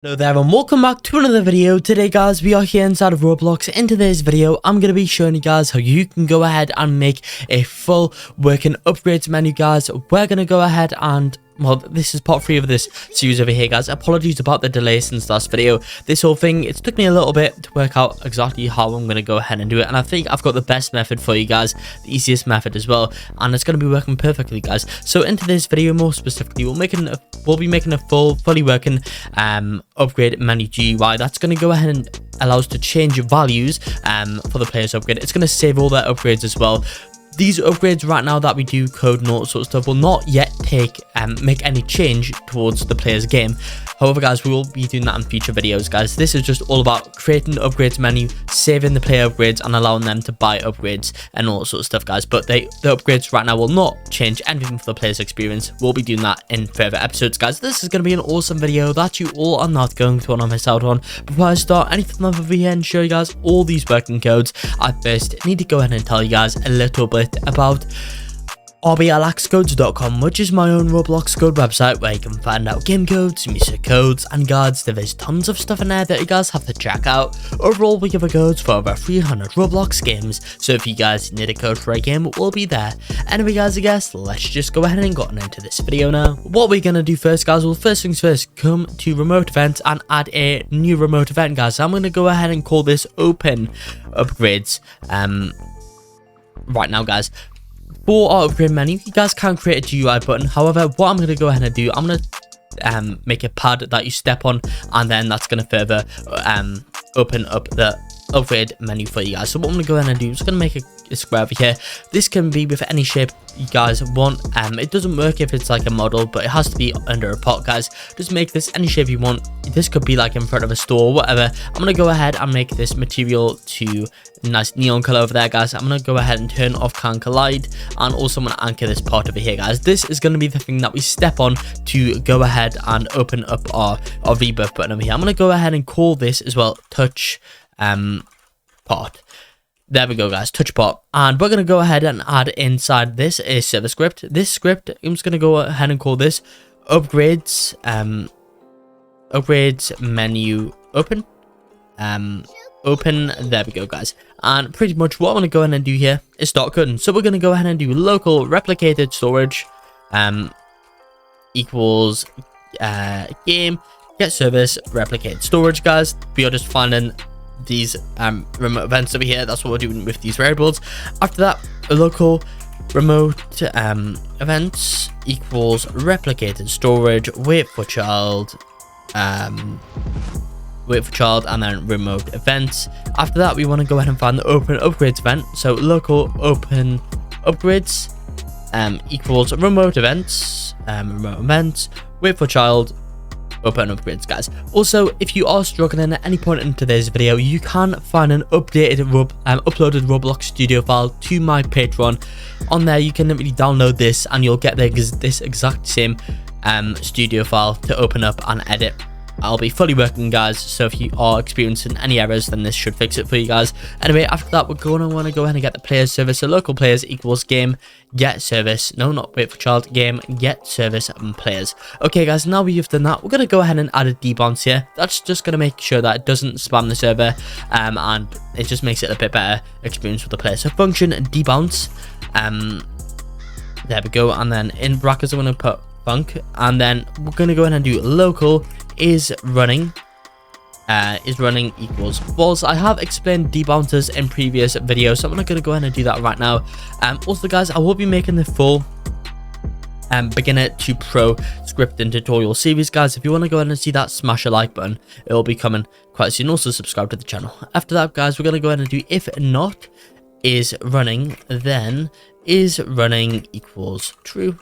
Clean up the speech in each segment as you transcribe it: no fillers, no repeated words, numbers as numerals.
Hello there and welcome back to another video. Today guys, we are here inside of Roblox. In today's video, I'm going to be showing you guys how you can go ahead and make a full working upgrades menu guys. We're going to go ahead and, well, this is part 3 of this series over here guys. Apologies about the delay since last video. This whole thing, it took me a little bit to work out exactly how I'm going to go ahead and do it. And I think I've got the best method for you guys, the easiest method as well. And it's going to be working perfectly guys. So into this video more specifically, we'll be making a fully working upgrade menu GUI that's going to go ahead and allow us to change values for the players upgrade. It's going to save all their upgrades as well. These upgrades right now that we do code and all that sort of stuff will not yet make any change towards the player's game. However guys, we will be doing that in future videos guys. This is just all about creating the upgrades menu, saving the player upgrades and allowing them to buy upgrades and all that sort of stuff guys. But the upgrades right now will not change anything for the player's experience. We'll be doing that in further episodes guys. This is going to be an awesome video that you all are not going to want to miss out on. Before I start anything over here and show you guys all these working codes, I first need to go ahead and tell you guys a little bit about RBLXcodes.com, which is my own Roblox code website where you can find out game codes, music codes, and guides. There's tons of stuff in there that you guys have to check out. Overall, we give codes for over 300 Roblox games, so if you guys need a code for a game, it will be there. Anyway guys, I guess let's just go ahead and get into this video now. What we're gonna do first guys, well, first things first, come to remote events and add a new remote event guys. So I'm gonna go ahead and call this open upgrades right now guys. For our upgrade menu, you guys can create a GUI button. However, what I'm going to go ahead and do, I'm going to make a pad that you step on, and then that's going to further open up the upgrade menu for you guys. So what I'm going to go ahead and do is going to make a square over here. This can be with any shape you guys want. It doesn't work if it's like a model, but it has to be under a pot guys. Just make this any shape you want. This could be like in front of a store or whatever. I'm going to go ahead and make this material to nice neon color over there guys. I'm going to go ahead and turn off can collide, and also I'm going to anchor this part over here guys. This is going to be the thing that we step on to go ahead and open up our rebirth button over here. I'm going to go ahead and call this as well touch part. There we go guys, touch part. And we're going to go ahead and add inside this a server script. This script, I'm just going to go ahead and call this upgrades upgrades menu open. Open, there we go guys. And pretty much what I'm going to go ahead and do here is start coding. So we're going to go ahead and do local replicated storage equals game get service replicate storage guys. We are just finding these remote events over here. That's what we're doing with these variables. After that, a local remote events equals replicated storage wait for child and then remote events. After that, we want to go ahead and find the open upgrades event. So local open upgrades equals remote events wait for child open upgrades guys. Also, if you are struggling at any point in today's video, you can find an updated uploaded Roblox Studio file to my Patreon. On there you can literally download this and you'll get this exact same studio file to open up and edit. I'll be fully working guys, so if you are experiencing any errors, then this should fix it for you guys. Anyway, after that, we're going to want to go ahead and get the players service. So local players equals game get service, no, not wait for child, game get service and players. Okay guys, now we've done that, we're going to go ahead and add a debounce here. That's just going to make sure that it doesn't spam the server and it just makes it a bit better experience for the player. So function debounce, there we go, and then in brackets I'm going to put func, and then we're going to go ahead and do local is running equals false. I have explained debouncers in previous videos, so I'm not going to go ahead and do that right now. Also guys, I will be making the full beginner to pro scripting tutorial series guys. If you want to go ahead and see that, smash a like button, it will be coming quite soon. Also subscribe to the channel. After that guys, we're going to go ahead and do if not is running, then is running equals true.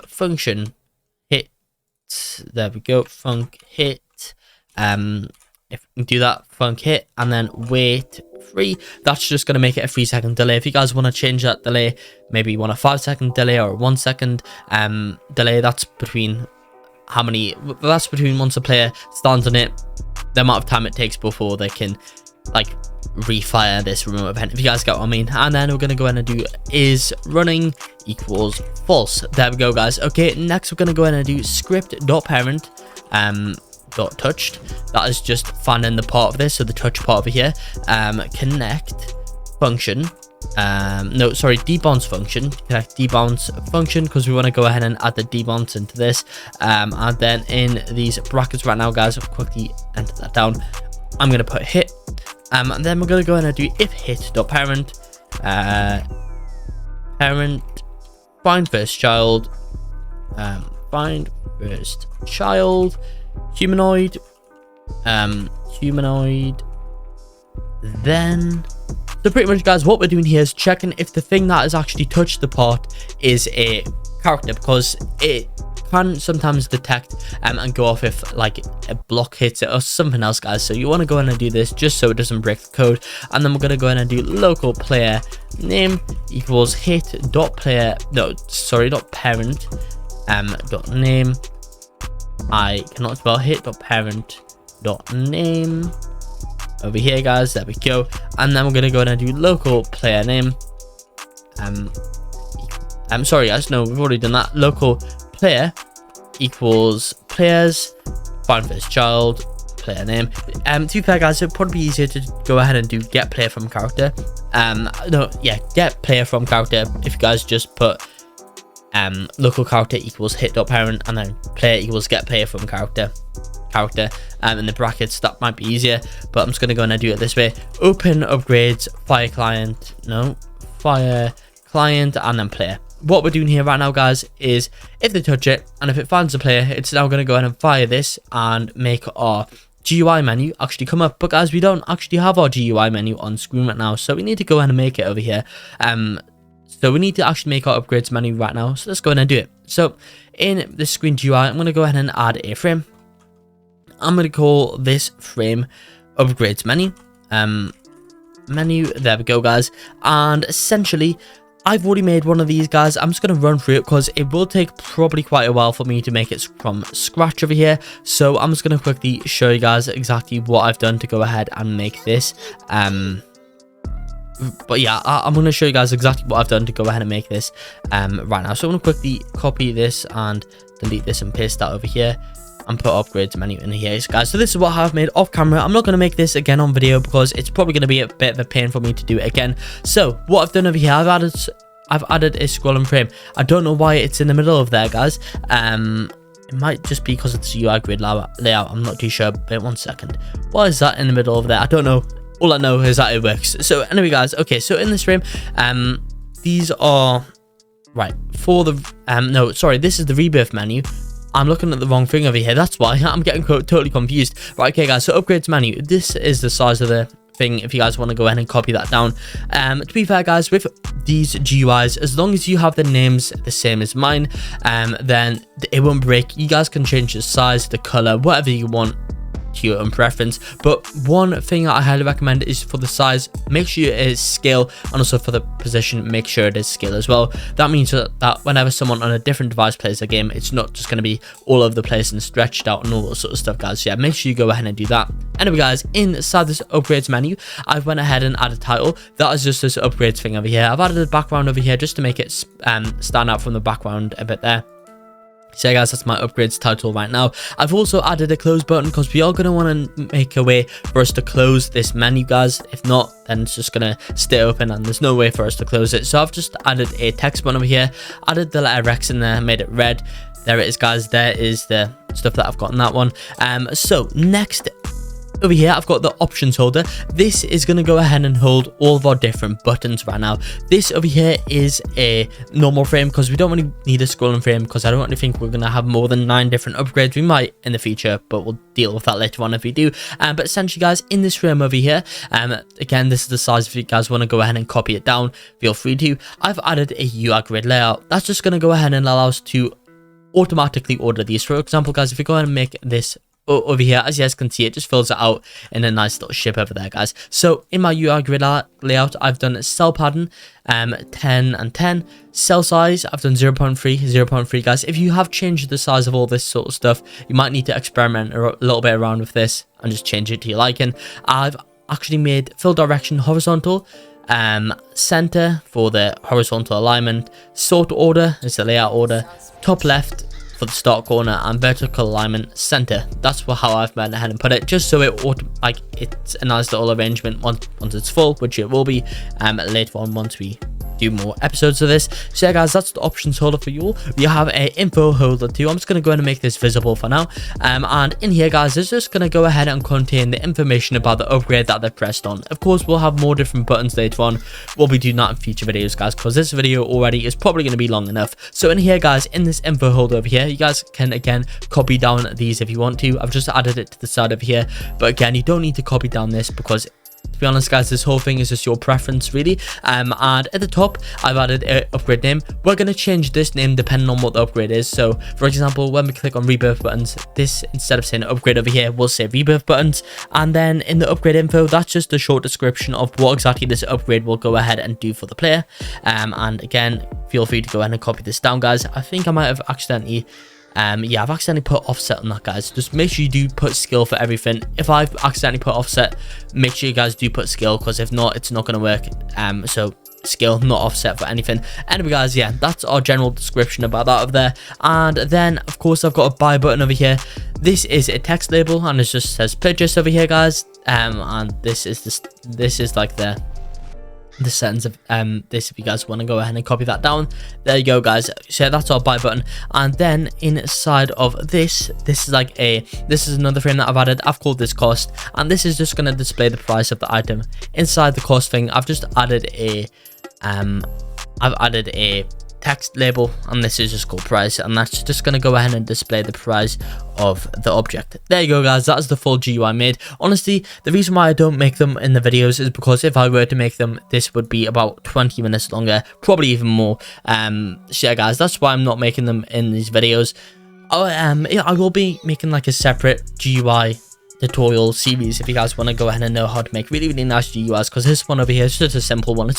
Function hit, there we go, func hit, if we do that, func hit, and then wait 3, that's just going to make it a 3-second delay. If you guys want to change that delay, maybe you want a 5-second delay or a 1-second delay, that's between once a player stands on it, the amount of time it takes before they can like refire this remote event, if you guys get what I mean. And then we're going to go ahead and do is running equals false. There we go guys. Okay, next we're going to go ahead and do script.parent dot touched. That is just finding the part of this, so the touch part over here. Connect function. No, sorry, debounce function. Connect debounce function, because we want to go ahead and add the debounce into this. And then in these brackets right now, guys, I'll quickly enter that down. I'm going to put hit. And then we're going to go ahead and do if hit dot parent. Parent find first child. Find first child. Humanoid. Humanoid. Then. So pretty much, guys, what we're doing here is checking if the thing that has actually touched the part is a character, because it can sometimes detect and go off if like a block hits it or something else, guys. So you want to go in and do this just so it doesn't break the code. And then we're going to go in and do local player name equals hit dot player, no, sorry, dot parent dot name. I cannot spell hit dot parent dot name over here, guys. There we go. And then we're gonna go ahead and do local player name. I'm sorry, guys, no, we've already done that. Local player equals players find first child player name. To be fair, guys, it'd probably be easier to go ahead and do get player from character. No, yeah, get player from character. If you guys just put local character equals hit dot parent and then player equals get player from character in the brackets, that might be easier, but I'm just going to go and do it this way. Open upgrades fire client, no, fire client, and then player. What we're doing here right now, guys, is if they touch it and if it finds the player, it's now going to go ahead and fire this and make our GUI menu actually come up. But guys, we don't actually have our GUI menu on screen right now, so we need to go ahead and make it over here. So we need to actually make our upgrades menu right now, so let's go ahead and do it. So in the screen GUI, I'm going to go ahead and add a frame. I'm going to call this frame upgrades menu. There we go, guys. And essentially, I've already made one of these, guys. I'm just going to run through it because it will take probably quite a while for me to make it from scratch over here. So I'm just going to quickly show you guys exactly what I've done to go ahead and make this. But yeah, I'm going to show you guys exactly what I've done to go ahead and make this right now. So I'm going to quickly copy this and delete this and paste that over here and put upgrades menu in here, guys. So this is what I've made off camera. I'm not going to make this again on video because it's probably going to be a bit of a pain for me to do it again. So what I've done over here, I've added a scrolling frame. I don't know why it's in the middle of there, guys. It might just be because it's a UI grid layout. I'm not too sure. Wait 1 second. Why is that in the middle of there? I don't know. All I know is that it works. So anyway, guys, okay, so in this frame, these are right for the no, sorry, this is the rebirth menu. I'm looking at the wrong thing over here. That's why I'm getting totally confused. Right, okay, guys, so upgrades menu. This is the size of the thing if you guys want to go ahead and copy that down. To be fair, guys, with these GUIs, as long as you have the names the same as mine, then it won't break. You guys can change the size, the color, whatever you want to your own preference. But one thing that I highly recommend is for the size, make sure it is scale, and also for the position, make sure it is scale as well. That means that whenever someone on a different device plays a game, it's not just going to be all over the place and stretched out and all that sort of stuff, guys. So yeah, make sure you go ahead and do that. Anyway, guys, inside this upgrades menu, I've went ahead and added a title. That is just this upgrades thing over here. I've added a background over here just to make it stand out from the background a bit there. So yeah, guys, that's my upgrades title right now. I've also added a close button because we are going to want to make a way for us to close this menu, guys. If not, then it's just going to stay open and there's no way for us to close it. So I've just added a text button over here, added the letter X in there, made it red. There it is, guys. There is the stuff that I've got in that one. So next over here, I've got the options holder. This is going to go ahead and hold all of our different buttons right now. This over here is a normal frame because we don't really need a scrolling frame because I don't really think we're going to have more than 9 different upgrades. We might in the future, but we'll deal with that later on if we do. But essentially, guys, in this frame over here, again, this is the size. If you guys want to go ahead and copy it down, feel free to. I've added a UI grid layout. That's just going to go ahead and allow us to automatically order these. For example, guys, if we go ahead and make this over here, as you guys can see, it just fills it out in a nice little shape over there, guys. So in my UI grid layout, I've done cell pattern 10 and 10. Cell size, I've done 0.3, 0.3, guys. If you have changed the size of all this sort of stuff, you might need to experiment a little bit around with this and just change it to your liking. I've actually made fill direction horizontal, center for the horizontal alignment, sort order is the layout order, top left for the start corner and vertical alignment center. That's how I've went ahead and put it, just so it's a nice little arrangement once it's full, which it will be later on once we do more episodes of this. So yeah guys, that's the options holder for you all. We have a info holder too. I'm just going to go ahead and make this visible for now, and in here guys, it's just going to go ahead and contain the information about the upgrade that they've pressed on. Of course, we'll have more different buttons later on. We'll be doing that in future videos guys, because this video already is probably going to be long enough. So in here guys, in this info holder over here, you guys can again copy down these if you want to. I've just added it to the side over here, but again, you don't need to copy down this, because to be honest guys, this whole thing is just your preference really. And at the top, I've added an upgrade name. We're going to change this name depending on what the upgrade is. So for example, when we click on rebirth buttons, this, instead of saying upgrade over here, we'll say rebirth buttons. And then in the upgrade info, that's just a short description of what exactly this upgrade will go ahead and do for the player. And again, feel free to go ahead and copy this down guys. I think I might have accidentally yeah, I've accidentally put offset on that guys. Just make sure you do put skill for everything. If I've accidentally put offset, make sure you guys do put skill, because if not, it's not going to work. So skill, not offset for anything. Anyway guys, yeah, that's our general description about that over there. And then of course, I've got a buy button over here. This is a text label, and it just says purchase over here guys. And this is like the settings of this, if you guys want to go ahead and copy that down. There you go guys. So that's our buy button. And then inside of this is another frame that I've added. I've called this cost, and this is just going to display the price of the item. Inside the cost thing, I've just added a text label, and this is just called price, and that's just going to go ahead and display the price of the object. There you go guys, that's the full GUI made. Honestly, the reason why I don't make them in the videos is because if I were to make them, this would be about 20 minutes longer, probably even more. So yeah guys, that's why I'm not making them in these videos. I will be making like a separate GUI tutorial series if you guys want to go ahead and know how to make really nice GUIs, because this one over here is just a simple one.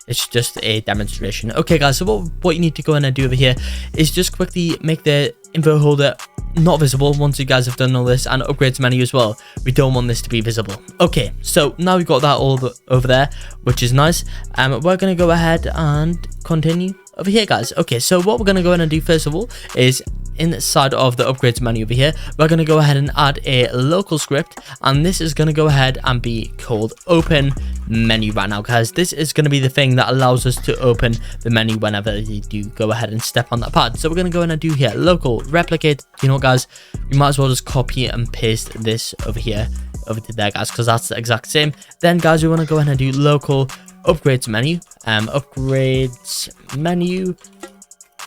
It's just a demonstration. Okay guys, so what you need to go in and do over here is just quickly make the info holder not visible once you guys have done all this, and upgrades menu as well. We don't want this to be visible. Okay, so now we've got that all over there, which is nice. We're going to go ahead and continue over here guys. Okay, so what we're going to go in and do first of all is inside of the upgrades menu over here, we're going to go ahead and add a local script, and this is going to go ahead and be called open menu right now guys. This is going to be the thing that allows us to open the menu whenever you do go ahead and step on that pad. So we're going to go in and do here local replicate. You know what guys, we might as well just copy and paste this over here over to there guys, because that's the exact same. Then guys, we want to go ahead and do local upgrades menu, upgrades menu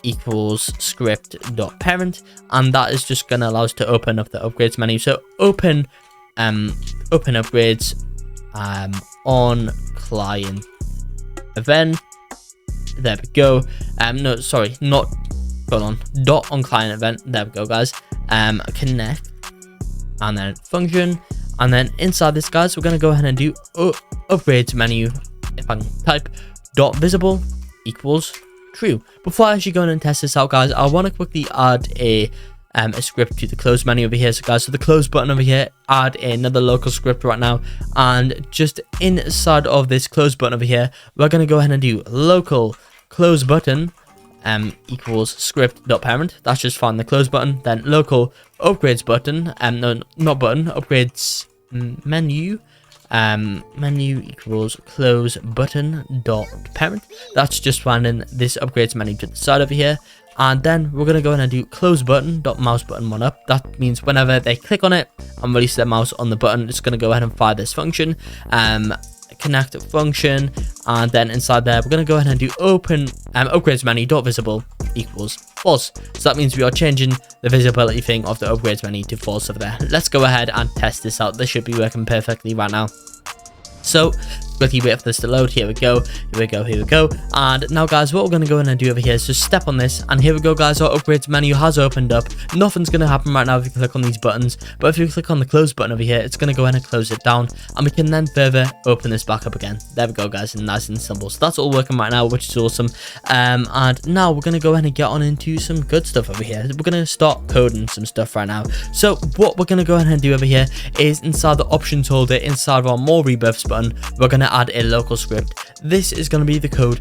equals script.parent, and that is just going to allow us to open up the upgrades menu. So open upgrades on client event. There we go. No, sorry, not dot on client event. There we go guys. Connect, and then function, and then inside this guys, we're going to go ahead and do upgrades menu. If I can type dot visible equals true. Before I actually go in and test this out guys, I want to quickly add a script to the close menu over here. So guys, so the close button over here, add another local script right now, and just inside of this close button over here, we're going to go ahead and do local close button equals script.parent. That's just fine, the close button. Then local upgrades button, no, not button, upgrades menu, menu equals close button dot parent. That's just finding this upgrades menu to the side over here. And then we're going to go in and do close button dot mouse button one up. That means whenever they click on it and release their mouse on the button, it's going to go ahead and fire this function, connect function, and then inside there we're going to go ahead and do open upgrades menu dot visible equals false. So that means we are changing the visibility thing of the upgrades menu to false over there. Let's go ahead and test this out. This should be working perfectly right now. So quickly wait for this to load. Here we go. And now guys, what we're going to go in and do over here is just step on this, and here we go guys, our upgrades menu has opened up. Nothing's going to happen right now if you click on these buttons, but if you click on the close button over here, it's going to go in and close it down, and we can then further open this back up again. There we go guys, and nice and simple. So that's all working right now, which is awesome. And now we're going to go ahead and get on into some good stuff over here. We're going to start coding some stuff right now. So what we're going to go ahead and do over here is inside the options holder, inside of our more rebirths button, we're going to add a local script. This is going to be the code.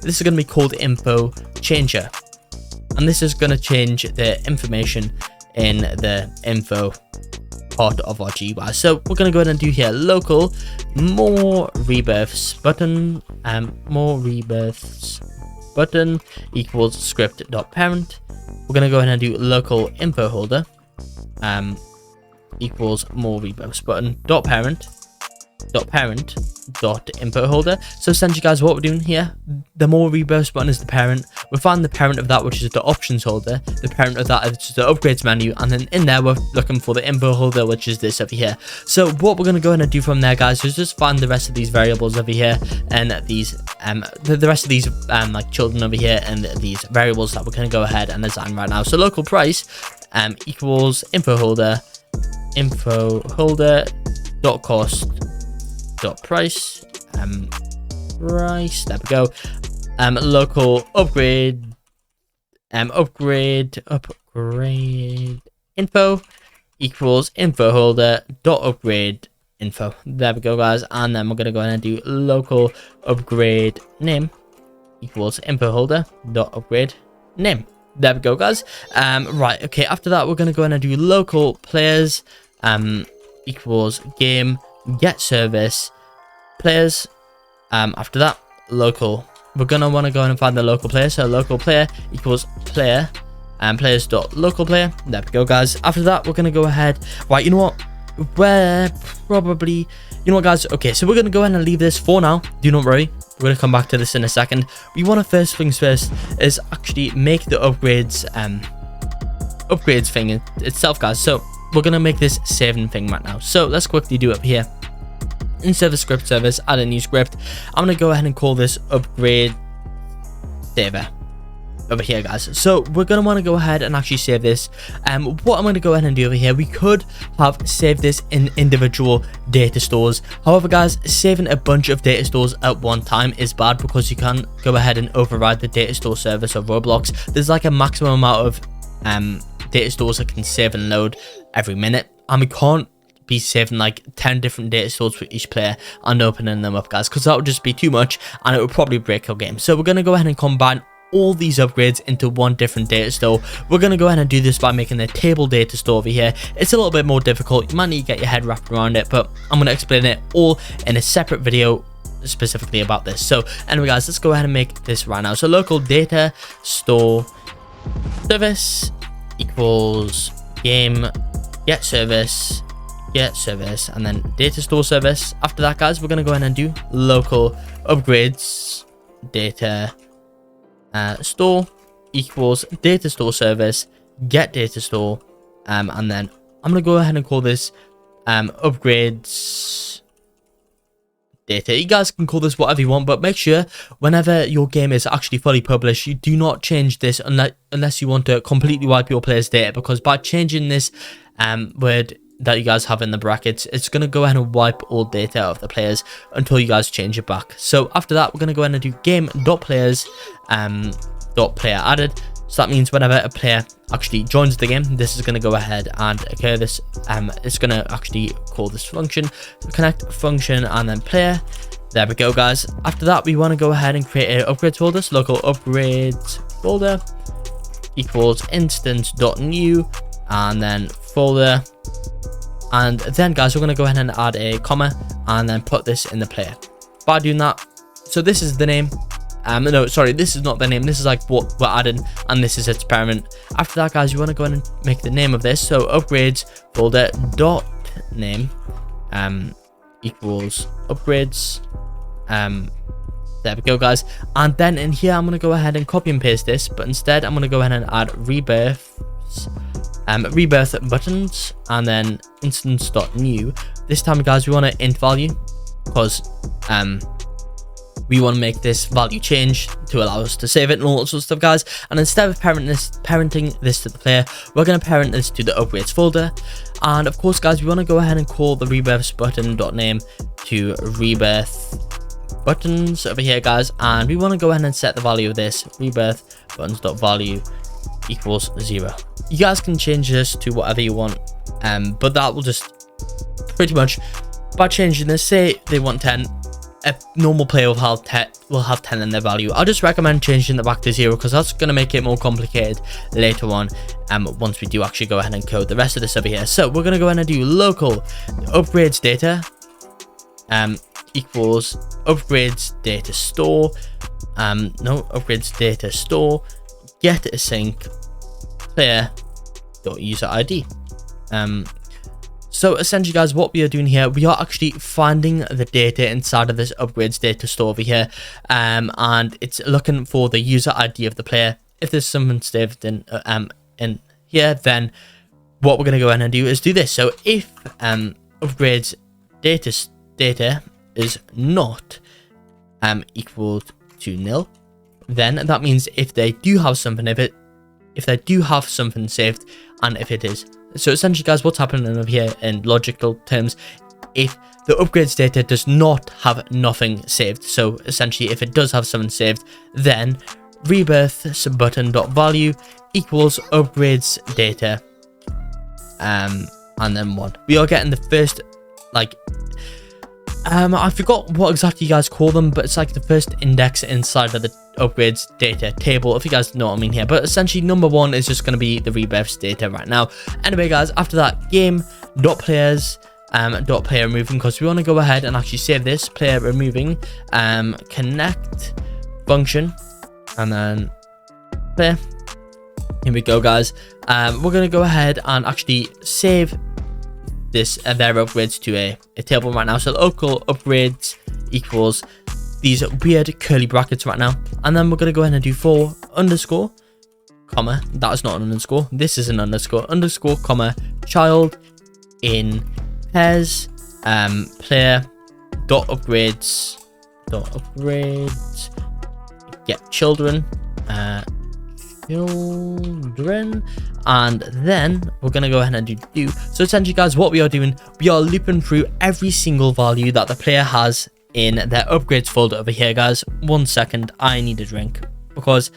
This is going to be called info changer. and this is going to change the information in the info part of our GUI. So we're going to go ahead and do here local more rebirths button, more rebirths button equals script.parent. We're going to go ahead and do local info holder equals more rebirths button dot parent dot info holder. So essentially, guys, what we're doing here, the more rebirths button is the parent. We find the parent of that, which is the options holder. The parent of that is the upgrades menu, and then in there we're looking for the info holder, which is this over here. So what we're going to go ahead and do from there, guys, is just find the rest of these variables over here, and these the rest of these like children over here, and these variables that we're going to go ahead and assign right now. So local price equals info holder dot cost dot price price. There we go. Local upgrade info equals info holder dot upgrade info. There we go, guys. And then we're gonna go ahead and do local upgrade name equals info holder dot upgrade name. There we go, guys. Right, okay, after that we're gonna go ahead and do local players equals game get service players. After that, local, we're gonna want to go and find the local player. So local player equals player and players dot local player. There we go, guys. After that, we're gonna go ahead. Right, you know what? We're probably, you know what, guys? Okay, so we're gonna go ahead and leave this for now. Do not worry. We're gonna come back to this in a second. We want to first things first is actually make the upgrades thing itself, guys. So we're gonna make this saving thing right now. So let's quickly do it here. Insert the script service, add a new script. I'm gonna go ahead and call this upgrade saver over here, guys. So we're gonna want to go ahead and actually save this. What I'm gonna go ahead and do over here, we could have saved this in individual data stores. However, guys, saving a bunch of data stores at one time is bad because you can't go ahead and override the data store service of Roblox. There's like a maximum amount of data stores that can save and load every minute, and we can't be saving like 10 different data stores for each player and opening them up, guys, because that would just be too much and it would probably break our game. So we're going to go ahead and combine all these upgrades into one different data store. We're going to go ahead and do this by making the table data store over here. It's a little bit more difficult. You might need to get your head wrapped around it, but I'm going to explain it all in a separate video specifically about this. So anyway, guys, let's go ahead and make this right now. So local data store service equals game get service and then data store service. After that, guys, we're going to go ahead and do local upgrades data store equals data store service get data store, and then I'm going to go ahead and call this upgrades data. You guys can call this whatever you want, but make sure whenever your game is actually fully published, you do not change this unless you want to completely wipe your players' data, because by changing this word that you guys have in the brackets, it's going to go ahead and wipe all data of the players until you guys change it back. So after that, we're going to go ahead and do game.players dot player added. So that means whenever a player actually joins the game, this is going to go ahead and occur. This it's going to actually call this function connect function and then player. There we go, guys. After that, we want to go ahead and create an upgrades folder. So local upgrades folder equals instance.new and then folder. And then, guys, we're going to go ahead and add a comma and then put this in the player. By doing that, so this is the name. No, sorry, this is not the name. This is like what we're adding, and this is its parent. After that, guys, you want to go ahead and make the name of this. So upgrades folder dot name equals upgrades. There we go, guys. And then in here, I'm going to go ahead and copy and paste this, but instead, I'm going to go ahead and add rebirth buttons and then instance.new. This time, guys, we want to int value because we want to make this value change to allow us to save it and all that sort of stuff, guys. And instead of parenting this to the player, we're going to parent this to the upgrades folder. And of course, guys, we want to go ahead and call the rebirths button.name to rebirth buttons over here, guys. And we want to go ahead and set the value of this rebirth buttons.value equals 0. You guys can change this to whatever you want, but that will just pretty much, by changing this, say they want 10, a normal player will have 10 in their value. I'll just recommend changing that back to 0 because that's going to make it more complicated later on once we do actually go ahead and code the rest of this over here. So we're going to go ahead and do local upgrades data equals upgrades data store upgrades data store get async player dot user ID. So essentially, guys, what we are doing here, we are actually finding the data inside of this upgrades data store over here, and it's looking for the user ID of the player. If there's something saved in here, then what we're going to go ahead and do is do this. So if upgrades data is not equal to nil, then that means if they do have something, if they do have something saved, and if it is. So essentially, guys, what's happening over here in logical terms, if the upgrades data does not have nothing saved, so essentially if it does have something saved, then rebirth button dot value equals upgrades data and then 1. We are getting the first, like, I forgot what exactly you guys call them, but it's like the first index inside of the upgrades data table, if you guys know what I mean here. But essentially, number 1 is just going to be the rebirths data right now. Anyway, guys, after that, game dot players dot player removing, because we want to go ahead and actually save this player removing connect function, and then player. Here we go, guys. We're going to go ahead and actually save this their upgrades to a table right now. So local upgrades equals these weird curly brackets right now, and then we're going to go ahead and do for underscore comma, that is not an underscore, this is an underscore comma child in pairs player dot upgrades get children and then we're going to go ahead and do. So essentially, guys, what we are doing, we are looping through every single value that the player has in their upgrades folder over here, guys. 1 second, I need a drink, because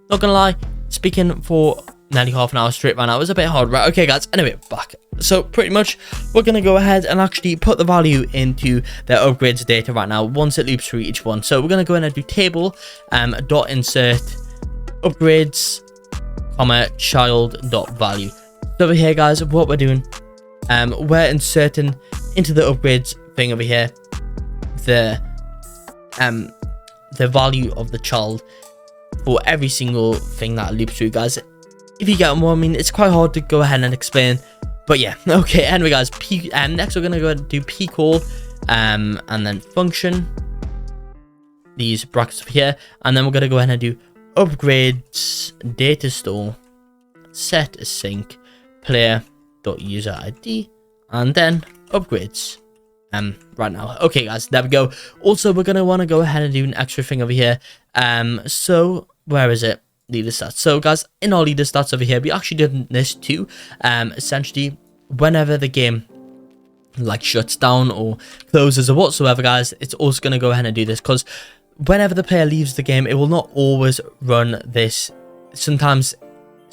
not gonna lie, speaking for nearly half an hour straight right now was a bit hard, right? Okay, guys, anyway, back. So pretty much we're gonna go ahead and actually put the value into their upgrades data right now once it loops through each one. So we're gonna go ahead and do table dot insert upgrades comma child dot value. So over here, guys, what we're doing, we're inserting into the upgrades thing over here the value of the child for every single thing that loops through, guys. If you get what I mean, it's quite hard to go ahead and explain, but yeah. Okay, anyway, guys, next we're gonna go ahead and do p call and then function, these brackets over here, and then we're gonna go ahead and do upgrades data store set async player dot user ID, and then upgrades right now. Okay, guys, there we go. Also, we're gonna want to go ahead and do an extra thing over here. So where is it? Leader stats. So, guys, in our leader stats over here, we actually did this too. Essentially, whenever the game like shuts down or closes or whatsoever, guys, it's also gonna go ahead and do this, because whenever the player leaves the game, it will not always run this. Sometimes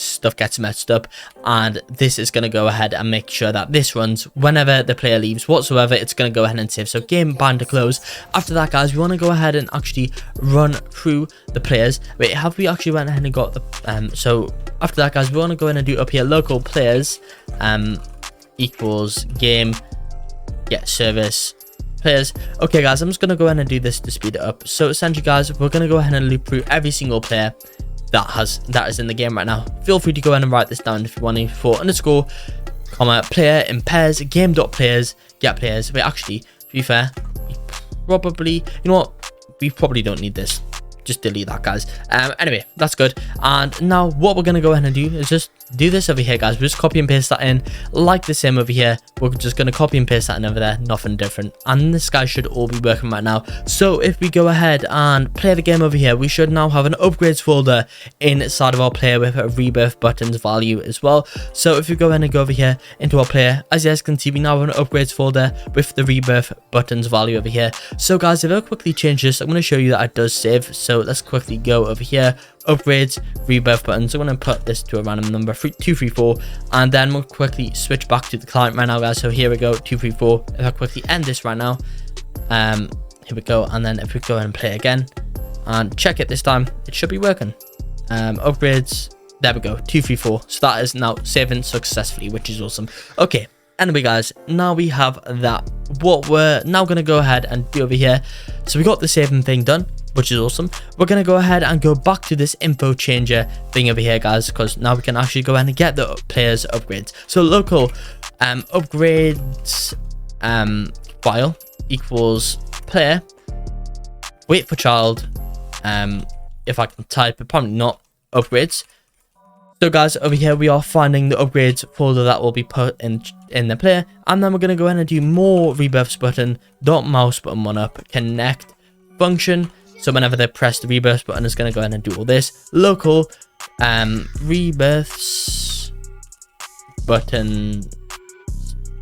stuff gets messed up, and this is going to go ahead and make sure that this runs whenever the player leaves whatsoever. It's going to go ahead and save. So game bound to close. After that, guys, we want to go ahead and actually run through the players. Wait, have we actually went ahead and got the so after that, guys, we want to go ahead and do up here local players equals game get service players. Okay, guys, I'm just going to go ahead and do this to speed it up. So essentially, guys, we're going to go ahead and loop through every single player that is in the game right now. Feel free to go ahead and write this down if you want to. For underscore comma player in pairs game dot players get players. But actually, to be fair, probably, you know what, we probably don't need this. Just delete that, guys. Anyway, that's good. And now what we're gonna go ahead and do is just do this over here, guys. We'll just copy and paste that in like the same over here. We're just gonna copy and paste that in over there, nothing different, and this guy should all be working right now. So if we go ahead and play the game over here, we should now have an upgrades folder inside of our player with a rebirth buttons value as well. So if we go ahead and go over here into our player, as you guys can see, we now have an upgrades folder with the rebirth buttons value over here. So guys, if I quickly change this, I'm going to show you that it does save. So let's quickly go over here, upgrades, rebirth buttons. I'm going to put this to a random number 234, and then we'll quickly switch back to the client right now, guys. So here we go, 234. If I quickly end this right now, Here we go. And then if we go ahead and play again and check it this time, it should be working. Upgrades, there we go, 234. So that is now saving successfully, which is awesome. Okay, anyway guys, now we have that. What we're now going to go ahead and do over here, so we got the saving thing done, which is awesome. We're going to go ahead and go back to this info changer thing over here, guys, because now we can actually go ahead and get the players upgrades. So local upgrades file equals player, wait for child, if I can type it, probably not, upgrades. So guys, over here we are finding the upgrades folder that will be put in the player, and then we're going to go ahead and do more rebirths button, dot mouse button one up, connect function. So whenever they press the rebirth button, it's going to go ahead and do all this. Local rebirths button,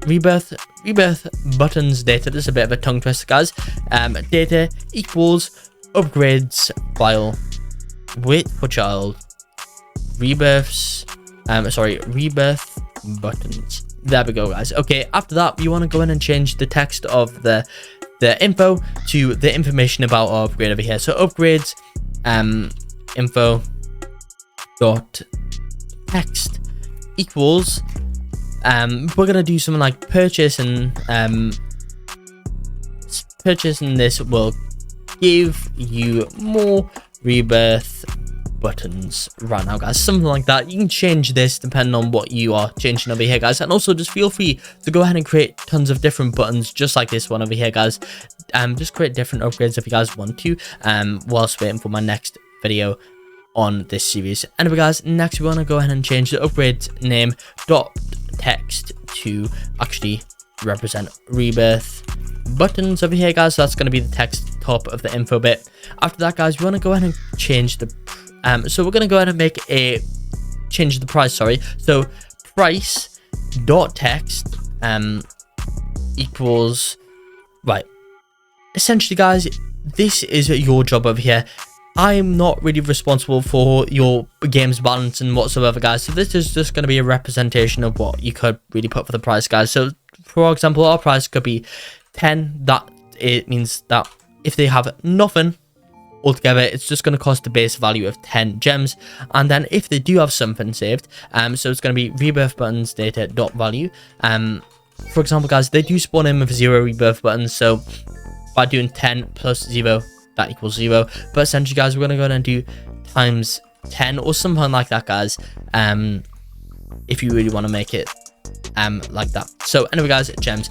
rebirth buttons data. This is a bit of a tongue twister, guys. Data equals upgrades file, wait for child, rebirths, rebirth buttons. There we go, guys. Okay, after that you want to go in and change the text of the info to the information about our upgrade over here. So upgrades info dot text equals we're gonna do something like purchasing this will give you more rebirth buttons right now, guys, something like that. You can change this depending on what you are changing over here, guys, and also just feel free to go ahead and create tons of different buttons just like this one over here, guys. Just create different upgrades if you guys want to, whilst waiting for my next video on this series. Anyway guys, next we want to go ahead and change the upgrade name dot text to actually represent rebirth buttons over here, guys. So that's going to be the text top of the info bit. After that, guys, we want to go ahead and change the so we're going to go ahead and make a change the price, sorry. So price dot text equals, right, essentially guys, this is your job over here. I'm not really responsible for your game's balance and whatsoever, guys, so this is just going to be a representation of what you could really put for the price, guys. So for example, our price could be 10. That it means that if they have nothing altogether, it's just going to cost the base value of 10 gems. And then if they do have something saved, so it's going to be rebirth buttons data dot value. For example, guys, they do spawn in with 0 rebirth buttons, so by doing 10 plus 0, that equals 0. But essentially, guys, we're going to go ahead and do times 10 or something like that, guys, if you really want to make it like that. So anyway, guys, gems.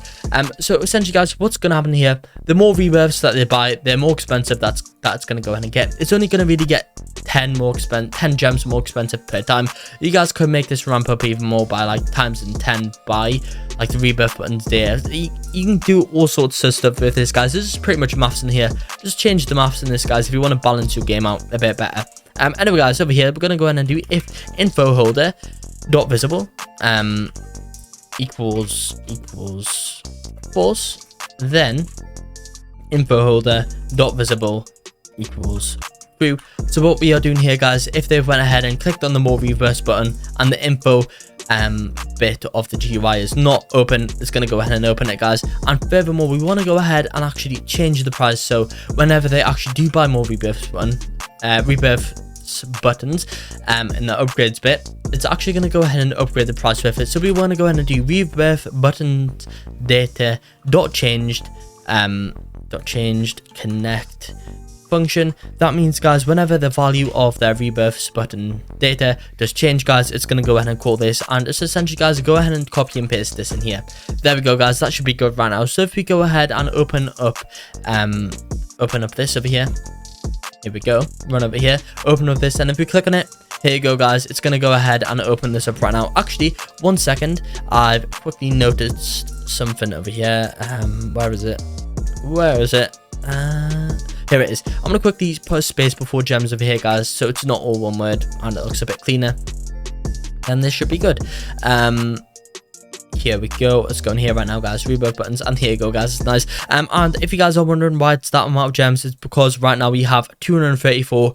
So essentially, guys, what's going to happen here, the more rebirths that they buy, they're more expensive. That's going to go ahead and get, it's only going to really get 10 gems more expensive per time. You guys could make this ramp up even more by like times and 10 by like the rebirth buttons there. You can do all sorts of stuff with this, guys. This is pretty much maths in here. Just change the maths in this, guys, if you want to balance your game out a bit better. Anyway, guys, over here we're going to go ahead and do if info holder dot visible equals false, then info holder dot visible equals true. So what we are doing here, guys, if they've went ahead and clicked on the more reverse button and the info bit of the GUI is not open, it's going to go ahead and open it, guys. And furthermore, we want to go ahead and actually change the price, so whenever they actually do buy more rebirth buttons in the upgrades bit, it's actually going to go ahead and upgrade the price with it. So we want to go ahead and do rebirth buttons data dot changed connect function. That means, guys, whenever the value of their rebirths button data does change, guys, it's going to go ahead and call this, and it's essentially, guys, go ahead and copy and paste this in here. There we go, guys. That should be good right now. So if we go ahead and open up this over here, here we go, run over here, open up this, and if we click on it, here you go, guys, it's going to go ahead and open this up right now. Actually, 1 second, I've quickly noticed something over here. Where is it? Here it is. I'm going to quickly put a space before gems over here, guys, so it's not all one word and it looks a bit cleaner. And this should be good. Here we go. Let's go in here right now, guys. Rebirth buttons, and here you go, guys. It's nice. And if you guys are wondering why it's that amount of gems, it's because right now we have 234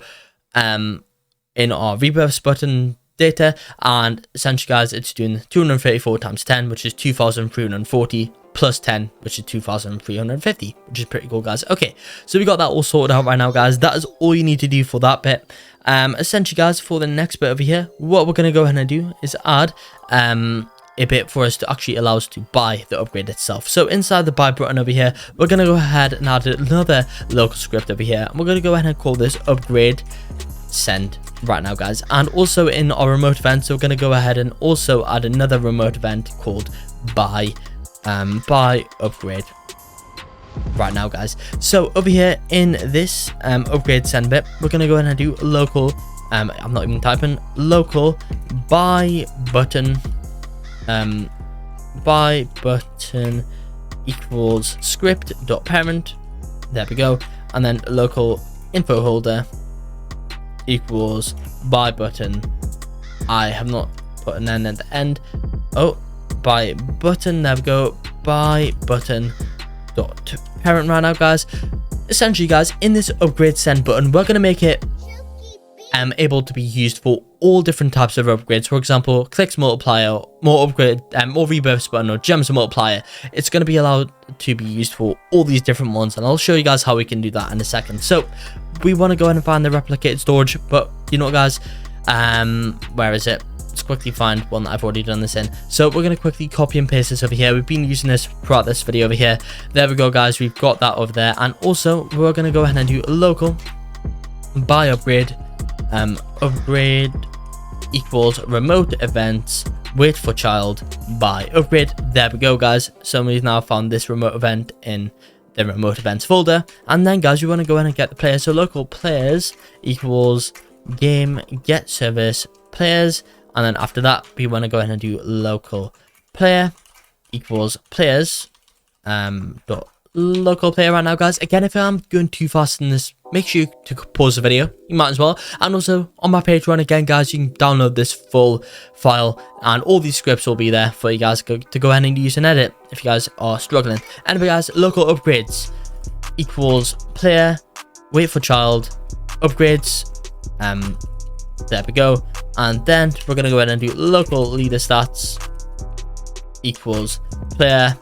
in our rebirths button data, and essentially, guys, it's doing 234 times 10, which is 2340 plus 10, which is 2,350, which is pretty cool, guys. Okay, so we got that all sorted out right now, guys. That is all you need to do for that bit. Essentially, guys, for the next bit over here, what we're going to go ahead and do is add a bit for us to actually allow us to buy the upgrade itself. So inside the buy button over here, we're going to go ahead and add another local script over here, and we're going to go ahead and call this upgrade send right now, guys. And also in our remote event, so we're going to go ahead and also add another remote event called buy upgrade right now, guys. So over here in this upgrade send bit, we're going to go ahead and do local I'm not even typing, local buy button equals script.parent, there we go, and then local info holder equals buy button. I have not put an N at the end. Oh, buy button, there we go, buy button dot parent right now, guys. Essentially, guys, in this upgrade send button, we're going to make it able to be used for all different types of upgrades. For example, clicks multiplier, more upgrade, more rebirths button, or gems multiplier. It's going to be allowed to be used for all these different ones, and I'll show you guys how we can do that in a second. So we want to go ahead and find the replicated storage, but you know what, guys, where is it? Let's quickly find one that I've already done this in. So we're going to quickly copy and paste this over here. We've been using this throughout this video over here. There we go, guys, we've got that over there. And also we're going to go ahead and do local buy upgrade upgrade equals remote events wait for child buy upgrade. There we go, guys. So we've now found this remote event in the remote events folder. And then, guys, we want to go ahead and get the players. So local players equals game get service players, and then after that we want to go ahead and do local player equals players dot local player right now, guys. Again, if I'm going too fast in this, make sure to pause the video, you might as well. And also on my Patreon, again, guys, you can download this full file and all these scripts will be there for you guys to go ahead and use and edit if you guys are struggling. Anyway, guys, local upgrades equals player wait for child upgrades, there we go. And then we're going to go ahead and do local leader stats equals player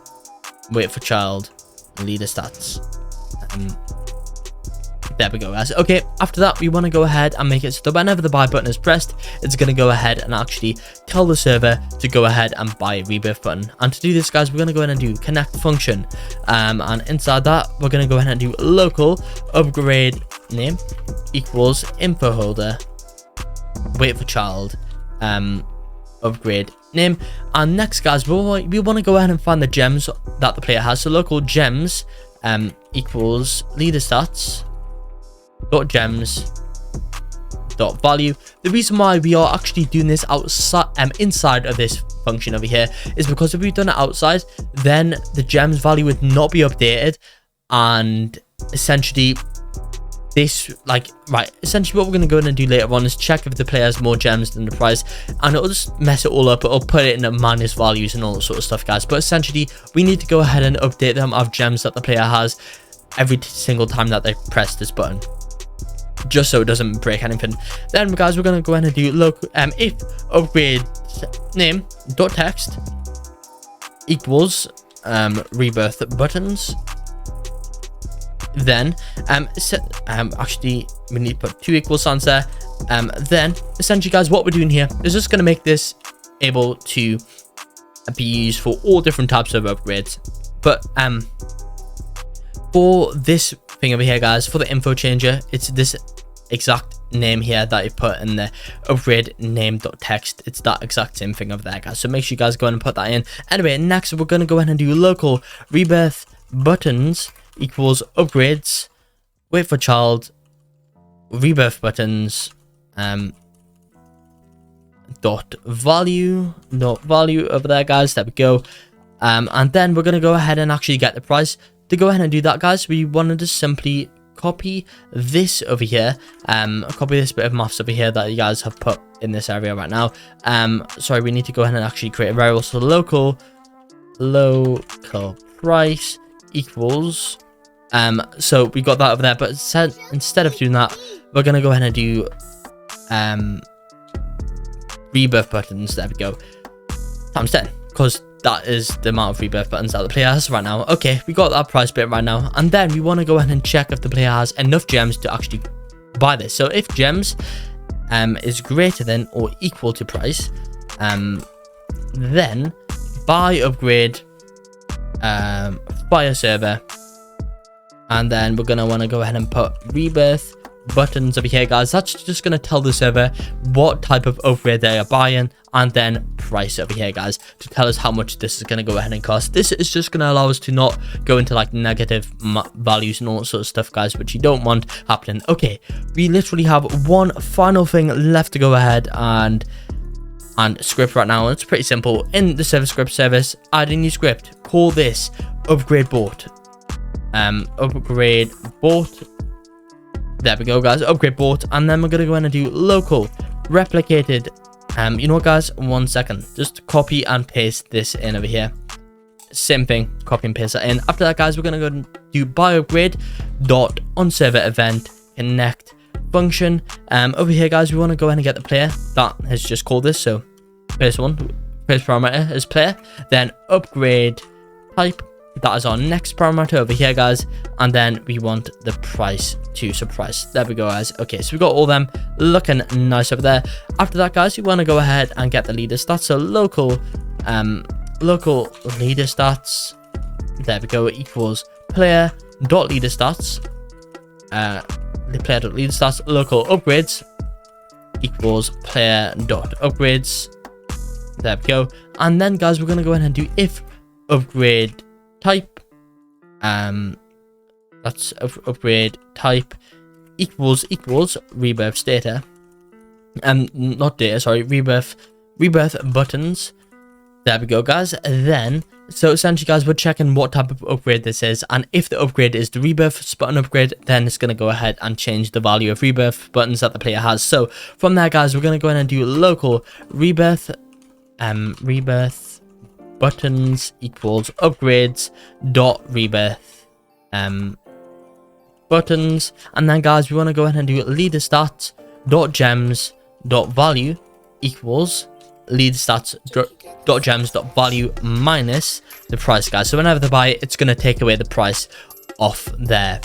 wait for child leader stats. There we go, guys. Okay, after that we want to go ahead and make it so that whenever the buy button is pressed, it's going to go ahead and actually tell the server to go ahead and buy a rebirth button. And to do this, guys, we're going to go ahead and do connect function, and inside that we're going to go ahead and do local upgrade name equals info holder wait for child upgrade name. And next, guys, we want to go ahead and find the gems that the player has. So local gems equals leader stats dot gems dot value. The reason why we are actually doing this outside inside of this function over here is because if we've done it outside, then the gems value would not be updated, and essentially this, essentially what we're going to go in and do later on is check if the player has more gems than the price, and it'll just mess it all up. It'll put it in the minus values and all that sort of stuff, guys. But essentially we need to go ahead and update the amount of gems that the player has every single time that they press this button, just so it doesn't break anything. Then, guys, we're going to go ahead and do local if upgrade name dot text equals rebirth buttons. Then actually we need to put two equal signs there. Then essentially, guys, what we're doing here is just going to make this able to be used for all different types of upgrades. But for this thing over here, guys, for the info changer, it's this exact name here that you put in the upgrade name.text. It's that exact same thing over there, guys. So make sure you guys go ahead and put that in. Anyway, next we're going to go ahead and do local rebirth buttons equals upgrades wait for child rebirth buttons dot value over there, guys. There we go. And then we're going to go ahead and actually get the price. To go ahead and do that, guys, we wanted to simply copy this over here, copy this bit of maths over here that you guys have put in this area right now. Sorry, we need to go ahead and actually create a variable. So local price equals so we got that over there, but instead of doing that, we're going to go ahead and do rebirth buttons, there we go, times 10, because that is the amount of rebirth buttons that the player has right now. Okay, we got that price bit right now, and then we want to go ahead and check if the player has enough gems to actually buy this. So if gems is greater than or equal to price, then buy upgrade fire server, and then we're gonna want to go ahead and put rebirth buttons over here, guys. That's just going to tell the server what type of upgrade they are buying, and then price over here, guys, to tell us how much this is going to go ahead and cost. This is just going to allow us to not go into like negative values and all that sort of stuff, guys, which you don't want happening. Okay, we literally have one final thing left to go ahead and script right now. It's pretty simple. In the server script service, add a new script, call this upgrade bought. Upgrade bought. There we go, guys, upgrade bought, and then we're going to go in and do local replicated. You know what, guys, 1 second, just copy and paste this in over here. Same thing, copy and paste that in. After that, guys, we're going to go and do buy upgrade dot on server event connect function. Over here, guys, we want to go ahead and get the player that has just called this. So first parameter is player, then upgrade type. That is our next parameter over here, guys, and then we want the price to price. There we go, guys. Okay, so we got all them looking nice over there. After that, guys, we want to go ahead and get the leader stats. So local leader stats, there we go, equals player dot leader stats, the player dot leader stats, local upgrades equals player dot upgrades. There we go. And then, guys, we're going to go ahead and do if upgrade type, that's upgrade type equals rebirth data, not data, sorry, rebirth buttons. There we go, guys. Then, so essentially, guys, we're checking what type of upgrade this is, and if the upgrade is the rebirth button upgrade, then it's going to go ahead and change the value of rebirth buttons that the player has. So from there, guys, we're going to go ahead and do local rebirth buttons equals upgrades dot rebirth buttons, and then, guys, we want to go ahead and do leader stats dot gems dot value equals leader stats dot gems dot value minus the price, guys. So whenever they buy it, it's going to take away the price off their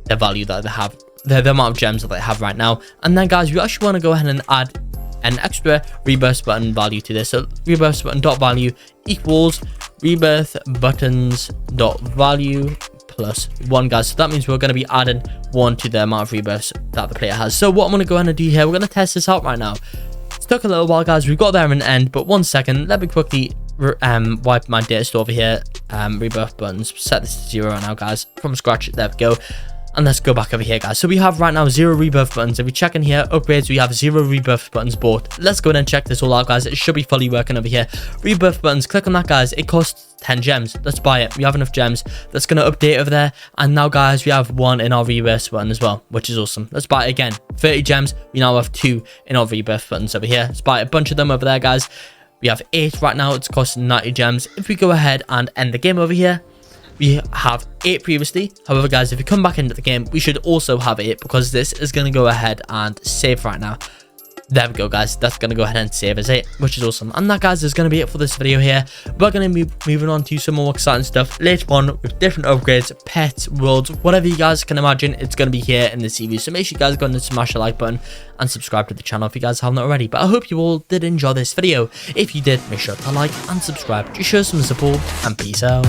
value that they have, the amount of gems that they have right now. And then, guys, we actually want to go ahead and add an extra rebirth button value to this. So rebirth button dot value equals rebirth buttons dot value plus 1, guys. So that means we're going to be adding 1 to the amount of rebirths that the player has. So what I'm going to go ahead and do here, we're going to test this out right now. It took a little while, guys. We've got there in the end, but 1 second, let me quickly wipe my data store over here. Rebirth buttons, set this to 0 right now, guys, from scratch. There we go. And let's go back over here, guys. So we have right now 0 rebirth buttons. If we check in here, upgrades, we have 0 rebirth buttons bought. Let's go ahead and check this all out, guys. It should be fully working over here. Rebirth buttons, click on that, guys. It costs 10 gems. Let's buy it. We have enough gems. That's going to update over there. And now, guys, we have 1 in our rebirth button as well, which is awesome. Let's buy it again. 30 gems. We now have 2 in our rebirth buttons over here. Let's buy a bunch of them over there, guys. We have 8 right now. It's costing 90 gems. If we go ahead and end the game over here, we have 8 previously. However, guys, if you come back into the game, we should also have 8 because this is going to go ahead and save right now. There we go, guys. That's going to go ahead and save as 8, which is awesome. And that, guys, is going to be it for this video here. We're going to be moving on to some more exciting stuff later on with different upgrades, pets, worlds, whatever you guys can imagine. It's going to be here in the series. So make sure you guys go and smash the like button and subscribe to the channel if you guys haven't already. But I hope you all did enjoy this video. If you did, make sure to like and subscribe to show some support, and peace out.